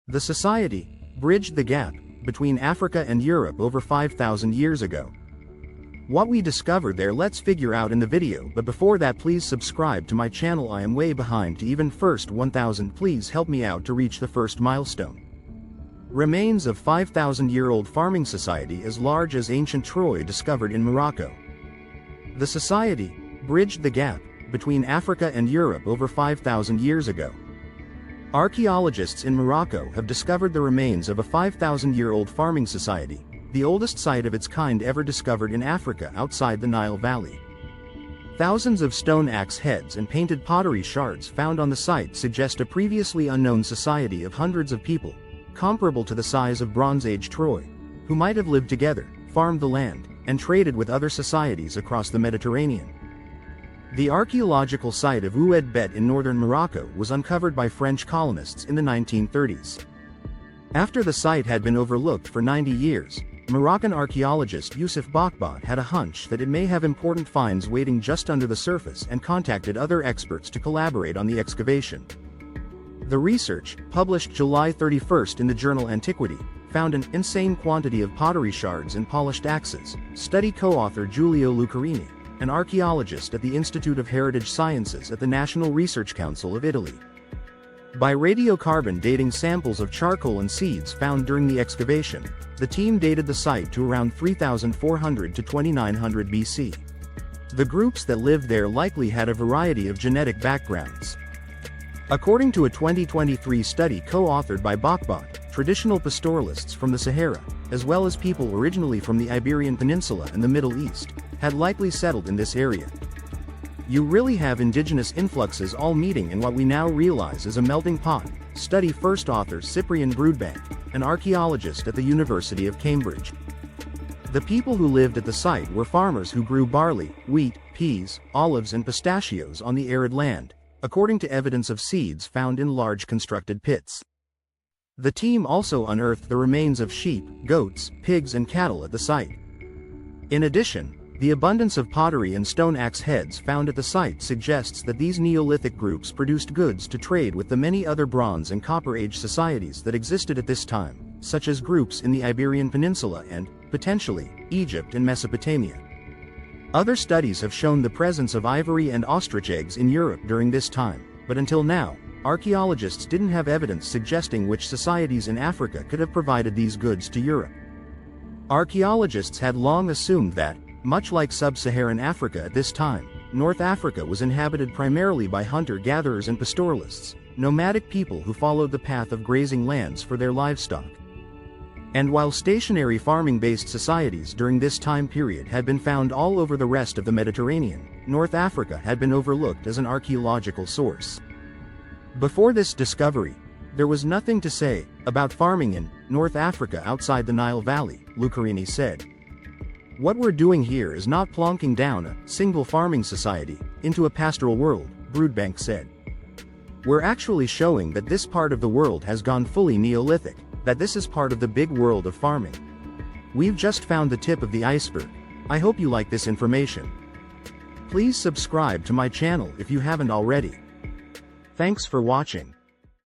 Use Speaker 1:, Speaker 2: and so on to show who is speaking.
Speaker 1: The society bridged the gap between Africa and Europe over 5,000 years ago. What we discovered there, let's figure out in the video, but before that please subscribe to my channel. I am way behind to even first 1,000. Please help me out to reach the first milestone. Remains of 5,000-year-old farming society as large as ancient Troy discovered in Morocco. The society bridged the gap between Africa and Europe over 5,000 years ago. Archaeologists in Morocco have discovered the remains of a 5,000-year-old farming society, the oldest site of its kind ever discovered in Africa outside the Nile Valley. Thousands of stone axe heads and painted pottery shards found on the site suggest a previously unknown society of hundreds of people, comparable to the size of Bronze Age Troy, who might have lived together, farmed the land, and traded with other societies across the Mediterranean. The archaeological site of Oued Bet in northern Morocco was uncovered by French colonists in the 1930s. After the site had been overlooked for 90 years, Moroccan archaeologist Yousef Bakbat had a hunch that it may have important finds waiting just under the surface and contacted other experts to collaborate on the excavation. The research, published July 31 in the journal Antiquity, found an insane quantity of pottery shards and polished axes. Study co-author Giulio Lucarini, an archaeologist at the Institute of Heritage Sciences at the National Research Council of Italy. By radiocarbon dating samples of charcoal and seeds found during the excavation, the team dated the site to around 3,400 to 2,900 BC. The groups that lived there likely had a variety of genetic backgrounds. According to a 2023 study co-authored by Bakbat, traditional pastoralists from the Sahara, as well as people originally from the Iberian Peninsula and the Middle East, had likely settled in this area. You really have indigenous influxes all meeting in what we now realize is a melting pot. Study first author Cyprian Broodbank, an archaeologist at the University of Cambridge. The people who lived at the site were farmers who grew barley, wheat, peas, olives and pistachios on the arid land, according to evidence of seeds found in large constructed pits. The team also unearthed the remains of sheep, goats, pigs and cattle at the site. In addition, the abundance of pottery and stone axe heads found at the site suggests that these Neolithic groups produced goods to trade with the many other Bronze and Copper Age societies that existed at this time, such as groups in the Iberian Peninsula and, potentially, Egypt and Mesopotamia. Other studies have shown the presence of ivory and ostrich eggs in Europe during this time, but until now, archaeologists didn't have evidence suggesting which societies in Africa could have provided these goods to Europe. Archaeologists had long assumed that, much like sub-Saharan Africa at this time, North Africa was inhabited primarily by hunter-gatherers and pastoralists, nomadic people who followed the path of grazing lands for their livestock. And while stationary farming-based societies during this time period had been found all over the rest of the Mediterranean, North Africa had been overlooked as an archaeological source. Before this discovery, there was nothing to say about farming in North Africa outside the Nile Valley, Lucarini said. What we're doing here is not plonking down a single farming society into a pastoral world, Broodbank said. We're actually showing that this part of the world has gone fully Neolithic, that this is part of the big world of farming. We've just found the tip of the iceberg. I hope you like this information. Please subscribe to my channel if you haven't already. Thanks for watching.